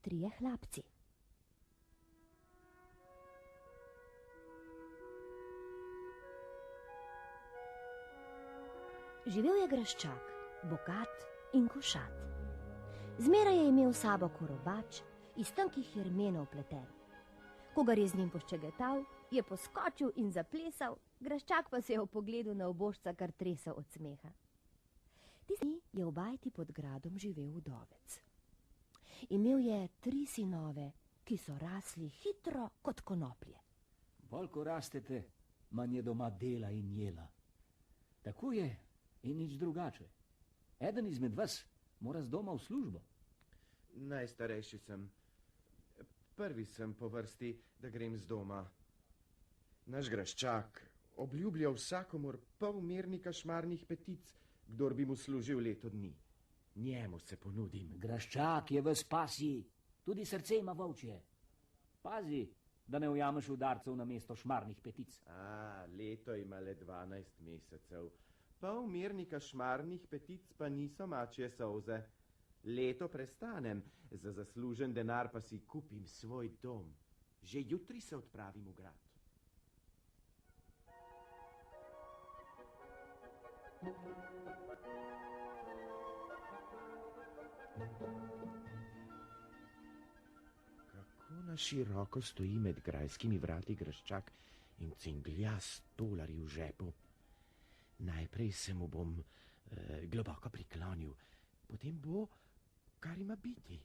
3 hlapci. Živel je graščak, bogat in košat. Zmeraj je imel sabo korobač iz tankih jermenov pleten. Ko ga je z njim poščegetal, je poskočil in zaplesal, graščak pa se je v pogledu na obožca kar tresel od smeha. Tisti dni je v bajti pod gradom živel vdovec. Imel je 3 sinove, ki so rasli hitro kot konoplje. Bolj ko rastete, manj je doma dela in jela. Tako je in nič drugače. Eden izmed vas mora z doma v službo. Najstarejši sem. Prvi sem po vrsti, da grem z doma. Naš graščak obljublja vsakomur pol mernika šmarnih petic, kdor bi mu služil leto dni. Njemu se ponudim. Graščak je ves pasji, tudi srce ima volčje. Pazi, da ne ujameš udarcev na mesto šmarnih petic. Leto ima le 12 mesecev. Pol mernika šmarnih petic pa niso mačje solze. Leto prestanem, za zaslužen denar pa si kupim svoj dom. Že jutri se odpravim v grad. Kako na široko stoji med grajskimi vrati graščak in cinglja $100 v žepu. Najprej se mu bom globoko priklonil, potem bo, kar ima biti.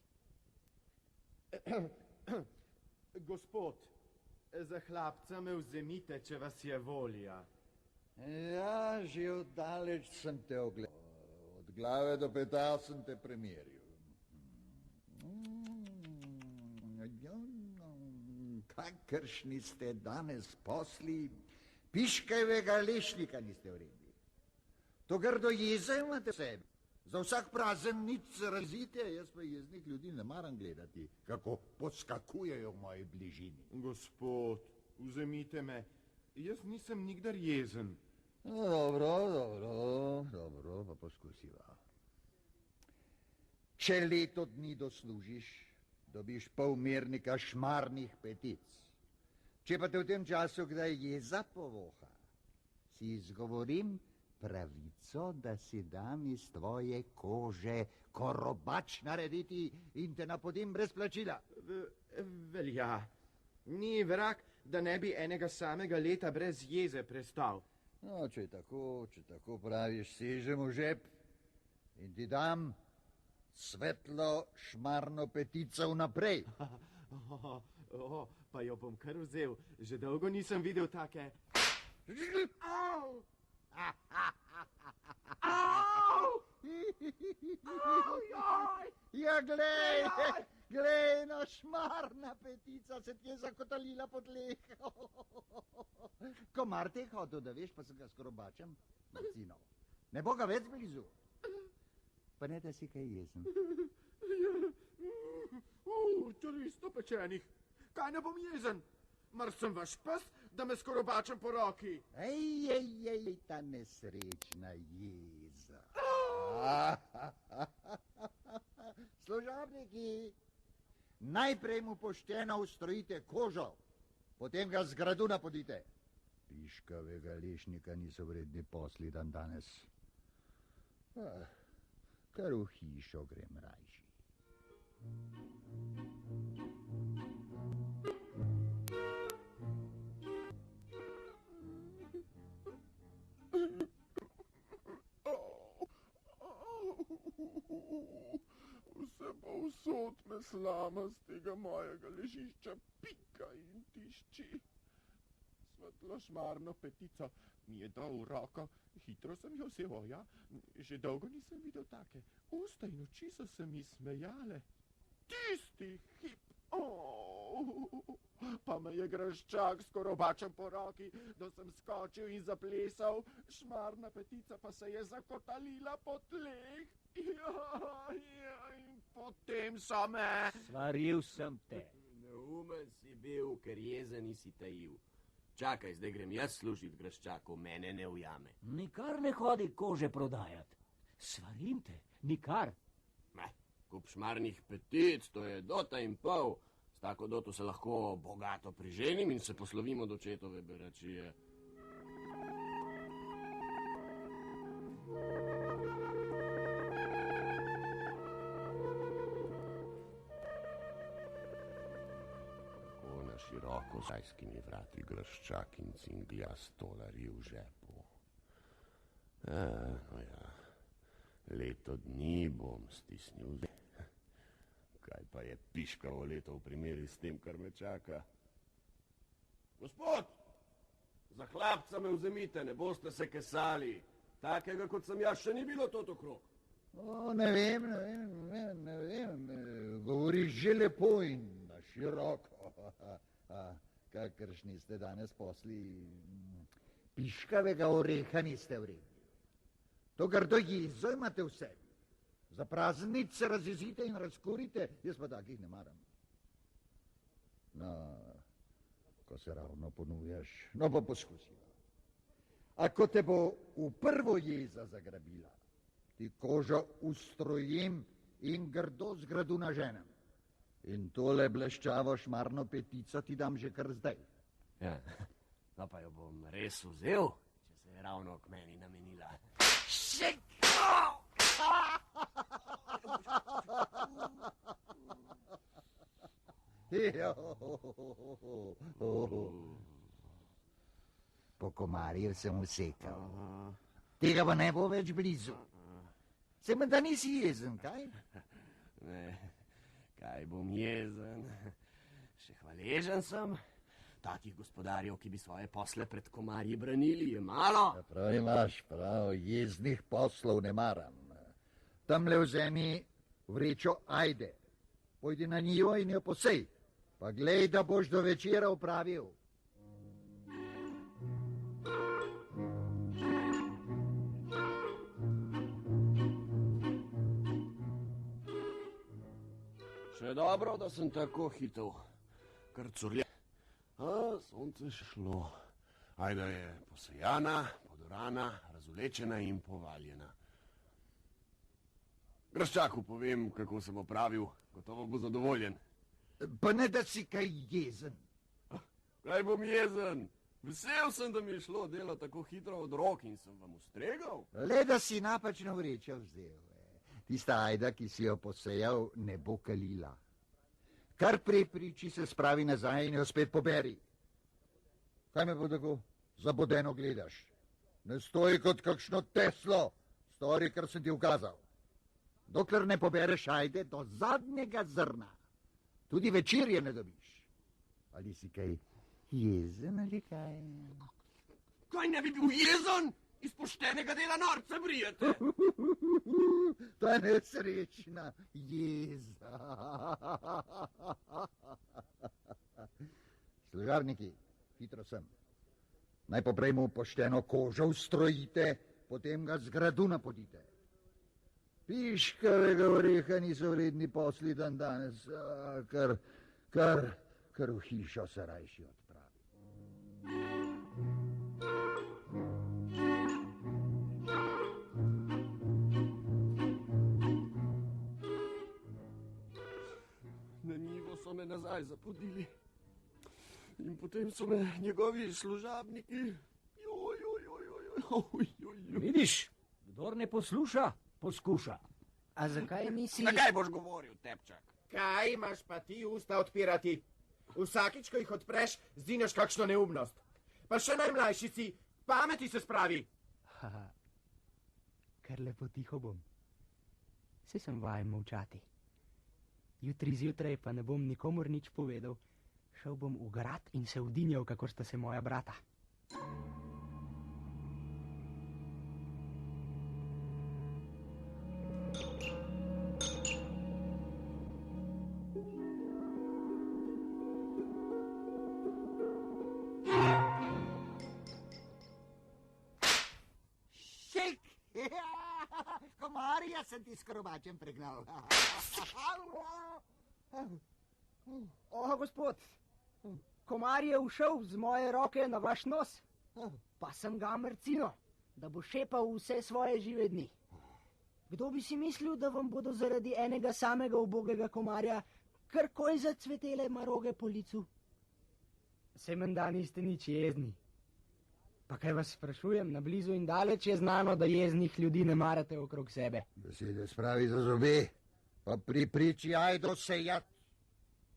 Gospod, za hlapca me vzemite, če vas je volja. Ja, že oddaleč sem te ogledal. Od glave do peta sem te premeril. Kakršni ste danes posli, piškajvega lešnika niste uredili. To grdo jeze imate v sebi. Za vsak prazen nič razite, jaz pa jeznih ljudi ne maram gledati, kako poskakujejo v moji bližini. Gospod, vzemite me, jaz nisem nikdar jezen. Dobro, pa poskusiva. Če leto dni doslužiš, dobiš pol mernika šmarnih petic. Če pa te v tem času kdaj jeza povoha, si izgovorim pravico, da si dam iz tvoje kože korobač narediti in te napodim brez plačila. Velja. Ni vrag, da ne bi enega samega leta brez jeze prestal. No, če tako praviš, sežem v žep in ti dam svetlo šmarno petico vnaprej. Pa jo bom kar vzel. Že dolgo nisem videl take. Au! Ja, glej, no šmarna petica se ti je zakotalila pod leh. Komar te je hotel, da veš, pa se ga skorobačem, Marcinov. Ne bo ga več blizu. Pa ne, da si kaj jezen. 300 pečenih. Kaj ne bom jezen? Mar sem vaš pes, da me skorobačem po roki? Ej, ta nesrečna jeza. Služabniki, najprej mu pošteno ustrojite kožo, potem ga z gradu napodite. Piškavega lešnika niso vredni posli dan danes. Kar v hišo grem rajši. Vse povsod me slama z tega mojega ležišča pika in tišči. Svetlo šmarno petico mi je dal v roko, hitro sem jo vzel, ja. Že dolgo nisem videl take. Usta in oči so se mi smejale. Tisti hip, pa me je graščak s korobačem po roki, da sem skočil in zaplesal, šmarna petica pa se je zakotalila po tleh. In potem so me... Svaril sem te. Neumen si bil, ker jezen nisi tajil. Čakaj, zdaj grem jaz služit graščaku, mene ne ujame. Nikar ne hodi kože prodajat. Svarim te, nikar. Kup šmarnih petic, to je dota in pol. S tako doto se lahko bogato priženim in se poslovim od očetove beračije. Tako na široko z zajskimi vrati graščak in cinglja stolarji v žepu. No ja, leto dni bom stisnil. Kaj pa je piškavo leto v primeri s tem, kar me čaka? Gospod, za hlapca me vzemite, ne boste se kesali. Takega, kot sem jaz, še ni bilo tot okrog. Ne vem. Govoriš že lepo in na široko. Kakršni ste danes posli, piškavega oreha niste vredni. To grdo jezo imate v sebi. Za praznic se razjezite in razkurite, jaz pa takih ne maram. No, ko se ravno ponujaš, no pa poskusi. Ako te bo v prvo jeza zagrabila, ti kožo ustrojim in grdo z gradu naženem. In tole bleščavo šmarno petico ti dam že kar zdaj. Ja, no pa jo bom res vzel, če se je ravno k meni namenila. Po komarju sem usekal. Tega pa ne bo več blizu. Se menda nisi jezen, kaj? Ne, kaj bom jezen? Še hvaležen sem. Takih gospodarjev, ki bi svoje posle pred komarji branili, je malo. Ja, prav imaš, prav, jeznih poslov ne maram. Tamle vzemi vrečo ajde. Pojdi na njivo in jo posej. Pa glej, da boš do večera opravil. Še dobro, da sem tako hitel. Kar curlja. Sonce še šlo. Ajda je posejana, podorana, razvlečena in povaljena. Graščaku povem, kako sem opravil. Gotovo bo zadovoljen. Pa ne, da si kaj jezen. Kaj bom jezen? Vesel sem, da mi je šlo delo tako hitro od rok in sem vam ustregal. Le, da si napačno vrečo vzel. Tista ajda, ki si jo posejal, ne bo kalila. Kar prepriči se spravi nazaj in jo spet poberi. Kaj me bo tako zabodeno gledaš? Ne stoji kot kakšno teslo. Stori, kar sem ti ukazal. Dokler ne pobereš ajde do zadnjega zrna. Tudi večerje ne dobiš. Ali si kaj jezen ali kaj? Kaj ne bi bil jezen? Iz poštenega dela norce brijete. Ta nesrečna jeza. Služabniki, hitro sem. Naj poprej mu pošteno kožo ustrojite, potem ga z gradu napodite. Piškavega oreha niso vredni posli dan danes, kar v hišo se rajši odpravi. Na njivo so me nazaj zapodili. In potem so me njegovi služabniki... Vidiš, kdor ne posluša, poskuša. A zakaj nisi... Na kaj boš govoril, tepčak? Kaj imaš pa ti usta odpirati? Vsakič, ko jih odpreš, zdineš kakšno neumnost. Pa še najmlajši si, pameti se spravi. Haha, kar lepo tiho bom. Se sem vajen molčati. Jutri zjutraj pa ne bom nikomur nič povedal. Šel bom v grad in se vdinjal, kako sta se moja brata. Šik! Komarja sem ti s krobačem pregnal. Gospod, komar je ušel z moje roke na vaš nos, pa sem ga mrcino, da bo šepal vse svoje žive dni. Kdo bi si mislil, da vam bodo zaradi enega samega ubogega komarja karkoli zacvetele maroge po licu? Se menda niste nič jezni. Pa kaj vas sprašujem, na blizu in daleč je znano, da jeznih ljudi ne marate okrog sebe. Besede spravi za zobe, pa pri priči ajdo sejat.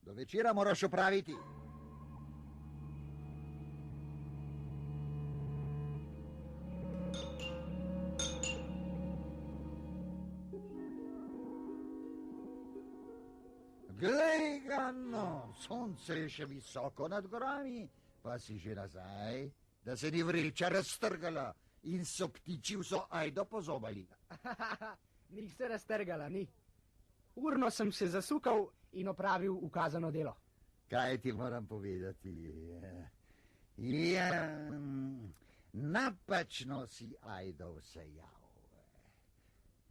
Do večera moraš opraviti. Glej ga, no, sonce je še visoko nad gorami, pa si že nazaj, da se ni vreča raztrgala in so ptiči vso ajdo pozobali. Nik se raztrgala, ni. Urno sem se zasukal in opravil ukazano delo. Kaj ti moram povedati? Ja, napačno si ajdo vsejal.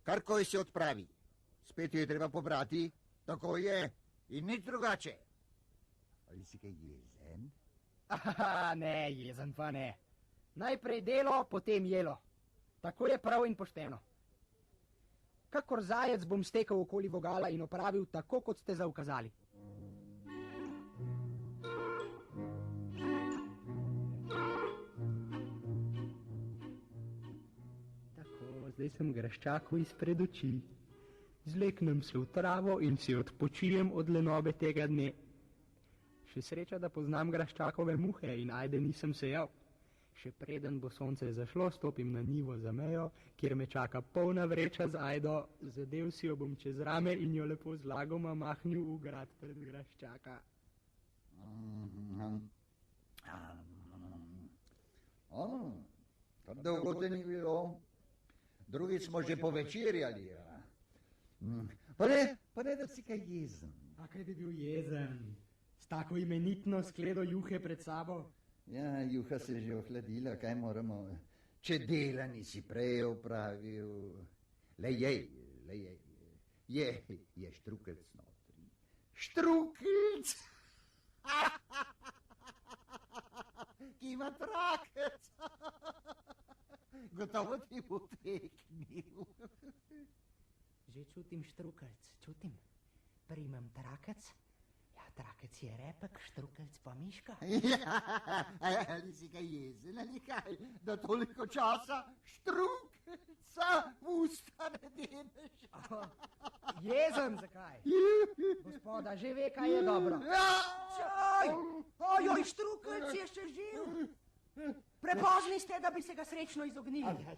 Karkoli si odpravi, spet jo je treba pobrati, tako je in nič drugače. Ali si kaj jezen? Ne, jezen pa ne. Najprej delo, potem jelo. Tako je prav in pošteno. Kakor zajec bom stekel okoli vogala in opravil tako, kot ste zaukazali. Tako, zdaj sem graščaku izpred oči. Zleknem se v travo in si odpočijem od lenobe tega dne. Še sreča, da poznam graščakove muhe in ajde nisem sejal. Še preden bo sonce zašlo, stopim na njivo za mejo, kjer me čaka polna vreča z ajdo, zadev si jo bom čez rame in jo lepo z lagoma mahnil v grad pred graščaka. Kar dolgo te ni bilo. Drugi smo že povečerjali. Pa ne, da si kaj jezen. A kaj bi bil jezen? S tako imenitno skledo juhe pred sabo? Ja, juha se je že ohladila, kaj moramo? Če dela nisi prej opravil. Je štrukelc notri. Štrukelc! Ki ima trakec! Gotovo ti bo teknil. Že čutim štrukelc, čutim. Primem trakec. Ja, trakec je repek, štrukelc pa miška. Ali si kaj jezen ali kaj? Da toliko časa štrukelca v usta ne deneš. Jezen, zakaj? Gospoda, že ve, kaj je dobro. Ojoj, štrukelc je še živ. Prepozni ste, da bi se ga srečno izognili.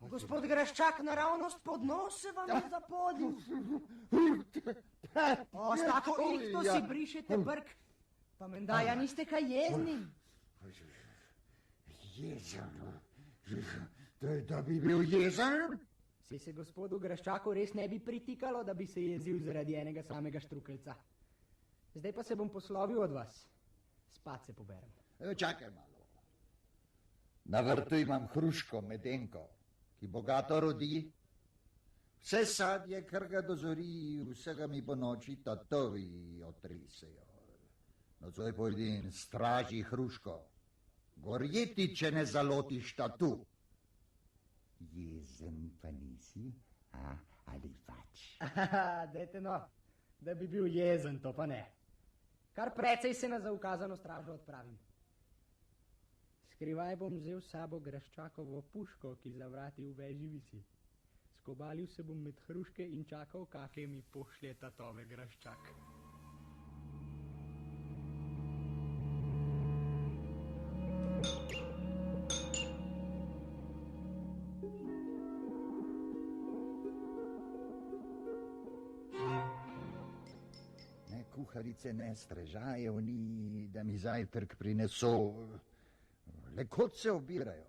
Gospod Graščak, naravnost pod nos se vam je zapodil. S tako ihto si brišete brk. Pa menda ja niste kaj jezni. Jezen? Da bi bil jezen? Si se gospodu Graščaku res ne bi pritikalo, da bi se jezil zaradi enega samega štrukeljca. Zdaj pa se bom poslovil od vas. Spat se poberem. Čakaj malo. Na vrtu imam hruško medenko, ki bogato rodi. Vse sadje, kar ga dozori, vsega mi po noči tatovi otrisejo. Nocoj pojdem straži hruško. Gorjeti, če ne zalotiš tatu. Jezen pa nisi, ali pač? Dajte no, da bi bil jezen, to pa ne. Kar precej se na zaukazano stražo odpravim. Skrivaj bom vzel s sabo Graščakovo puško, ki zavrati v veži visi. Skobalil se bom med hruške in čakal, kakje mi pošlje tatove Graščak. Ne kuharice, ne strežajev ni, da mi zajtrk prineso. Le kot se obirajo.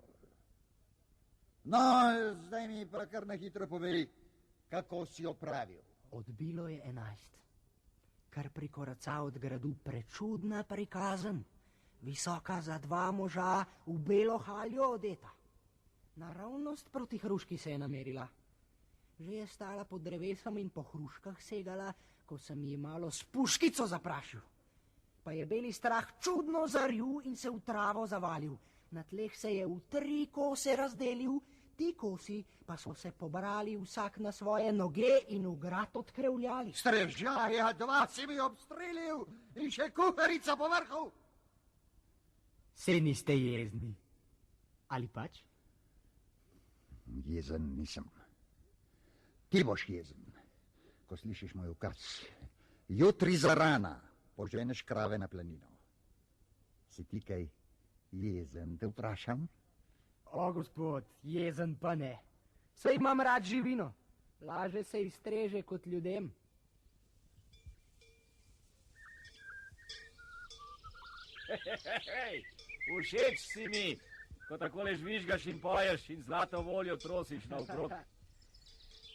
No, zdaj mi pa kar na hitro povej, kako si opravil. Odbilo je 11. Kar prikoraca od gradu prečudna prikazen, visoka za 2 moža v belo haljo odeta. Naravnost proti hruški se je namerila. Že je stala pod drevesom in po hruškah segala, ko sem ji malo s puškico zaprašil. Pa je beli strah čudno zarju in se v travo zavalil. Na tleh se je v 3 kose razdelil, ti kosi pa so se pobrali vsak na svoje noge in v grad odkrevljali. Strežaja, 2 si mi obstrelil in še kuharica povrhu. Se niste jezni. Ali pač? Jezen nisem. Ti boš jezen, ko slišiš moj ukaz. Jutri zarana poženeš krave na planino. Si ti kaj jezen, te vprašam? O, gospod, jezen pa ne. Saj imam rad živino. Laže se iztreže kot ljudem. Hej, všeč si mi, ko takole žvižgaš in poješ in zlato voljo trosiš naokrog.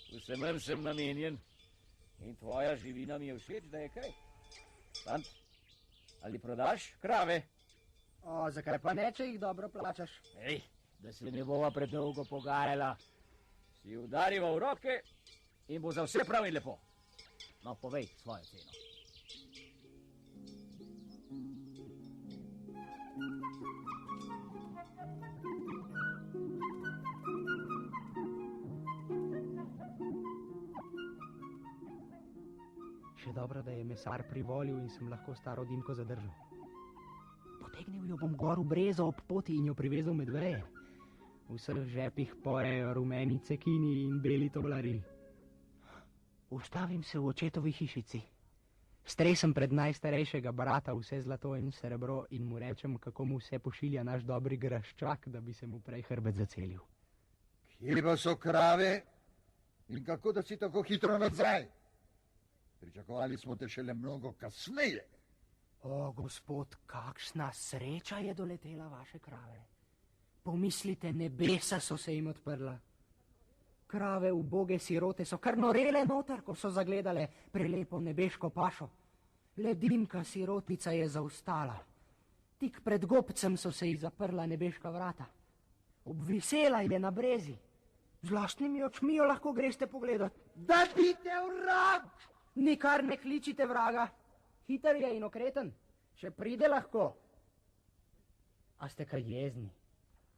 Vsem sem namenjen in tvoja živina mi je všeč, da je kaj. Fant, ali prodaš krave? O, zakaj pa ne, če jih dobro plačaš? Ej, da se ne bova predolgo pogajala. Si udariva v roke in bo za vse prav in lepo. No, povej svojo ceno. Še dobro, da je mesar privolil in sem lahko staro Dimko zadržal. Potegnil jo bom gor v brezo ob poti in jo privezal med veje. V vseh žepih porejo rumeni cekini in beli toblari. Ustavim se v očetovi hišici. Stresem pred najstarejšega brata vse zlato in srebro in mu rečem, kako mu vse pošilja naš dobri graščak, da bi se mu prej hrbet zacelil. Kje pa so krave in kako da si tako hitro nazaj? Pričakovali smo te šele mnogo kasneje. O, gospod, kakšna sreča je doletela vaše krave. Pomislite, nebesa so se jim odprla. Krave uboge sirote so kar norele noter, ko so zagledale prelepo nebeško pašo. Le Dimka sirotica je zaustala. Tik pred gobcem so se jih zaprla nebeška vrata. Obvisela je na brezi. Z lastnimi očmi jo lahko greste pogledat. Da bite vrag! Nikar ne kličite vraga. Hiter je in okreten. Še pride lahko. A ste kaj jezni?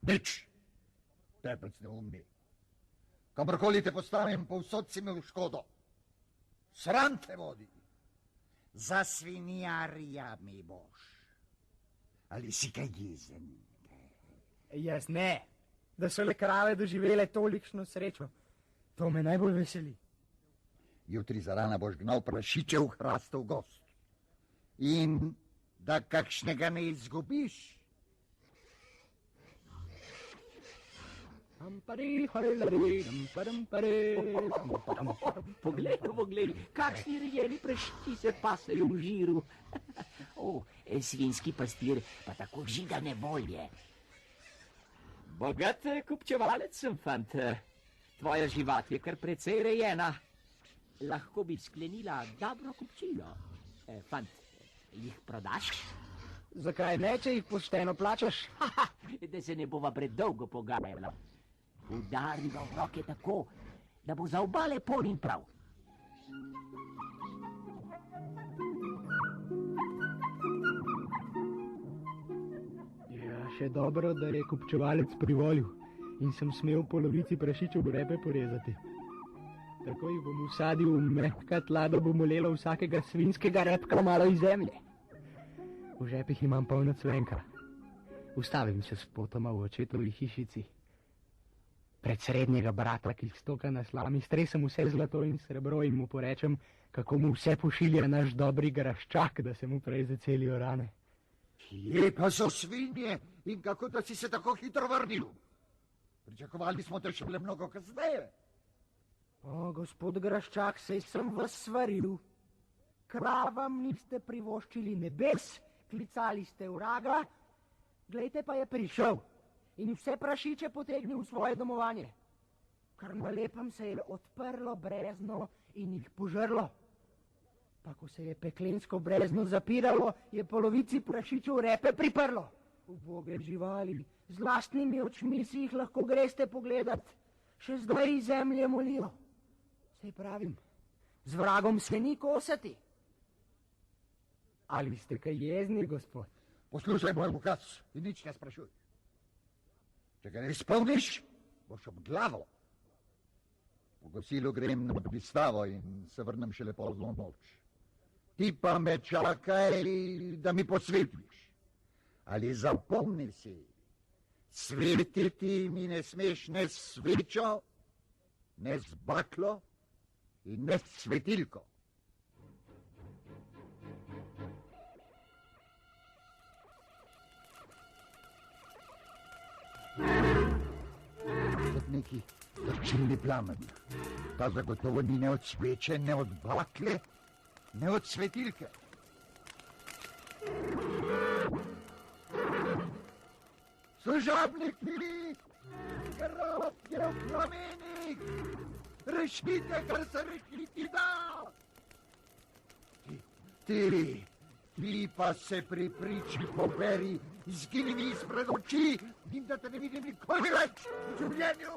Nič. Tepec neumni. Kamorkoli te postavim, povsod si mi v škodo. Sram te vodi. Za svinjarja mi boš. Ali si kaj jezen? Jaz ne. Da so le krave doživele tolikšno srečo. To me najbolj veseli. Jutri zarana boš gnal prašiče v hrastov gost. In da kakšnega ne izgubiš. Poglej, kakšni rjeni prašiči se pasejo v žiru. O, svinski pastir pa tako žigane volje. Bogat kupčevalec sem, fant. Tvoja živat je kar precej rejena. Lahko bi sklenila dobro kupčilo. Fant, jih prodaš? Zakaj ne, če jih pošteno plačaš? Da se ne bova predolgo pogajala. Udari ga v roke tako, da bo za oba lepo in prav. Ja, še dobro, da je kupčevalec privolil in sem smel polovici prašičev repe porezati. Tako jih bom usadil v mehka tla, da bo molelo vsakega svinskega repka malo iz zemlje. V žepih imam polno cvenka. Ustavim se spotoma v očetovi hišici. Pred srednjega brata, ki stoka na slami, stresem vse zlato in srebro in mu porečem, kako mu vse pošilja naš dobri graščak, da se mu prej zacelijo rane. Kje pa so svinje in kako da si se tako hitro vrnil? Pričakovali smo te še bile mnogo kasneje. O, gospod graščak, sej sem vas svaril. Kravam niste privoščili nebes, klicali ste vraga, glejte pa je prišel in vse prašiče potegnil v svoje domovanje. Kar na lepem se je odprlo brezno in jih požrlo. Pa ko se je peklensko brezno zapiralo, je polovici prašičev repe priprlo. Uboge živali, z lastnimi očmi si jih lahko greste pogledat. Še zdaj iz zemlje molijo. Sej pravim, z vragom se ni kosati. Ali ste kaj jezni, gospod? Poslušaj moj ukaz in nič ne sprašuj. Če ga ne izpolniš, boš ob glavo. Po kosilu grem na pristavo in se vrnem šele pozno noč. Ti pa me čakaj, da mi posvetiš. Ali zapomni si, svetiti mi ne smeš ne s svečo, ne z baklo in ne s svetilko. Kot neki začeli plamen. Ta zagotovo ni ne od sveče, ne od bakle, ne od svetilke. Služabnik mili, grad je v plamenih, rešite, kar se rešiti da. Ti pa se pri priči poberi, izgini mi izpred oči in da te ne vidim nikoli več v življenju.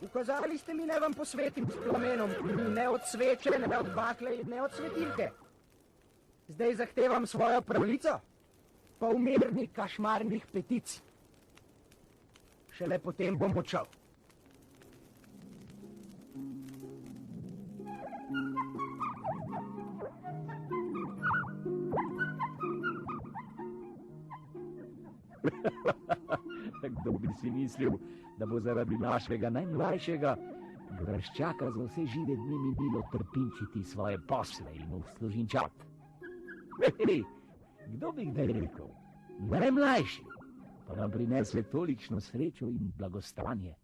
Ukazali ste mi, ne vam posvetim s plamenom, ne od sveče, ne od bakle, ne od svetilke. Zdaj zahtevam svojo pravico, polmernih kašmarnih petic. Šele potem bom odšel. Kdo bi si mislil, da bo zaradi našega najmlajšega graščaka za vse žive dni minilo trpinčiti svoje posle in mu služinčat. Hej, kdo bi kdaj rekel? Najmlajši pa nam prinese tolikšno srečo in blagostanje.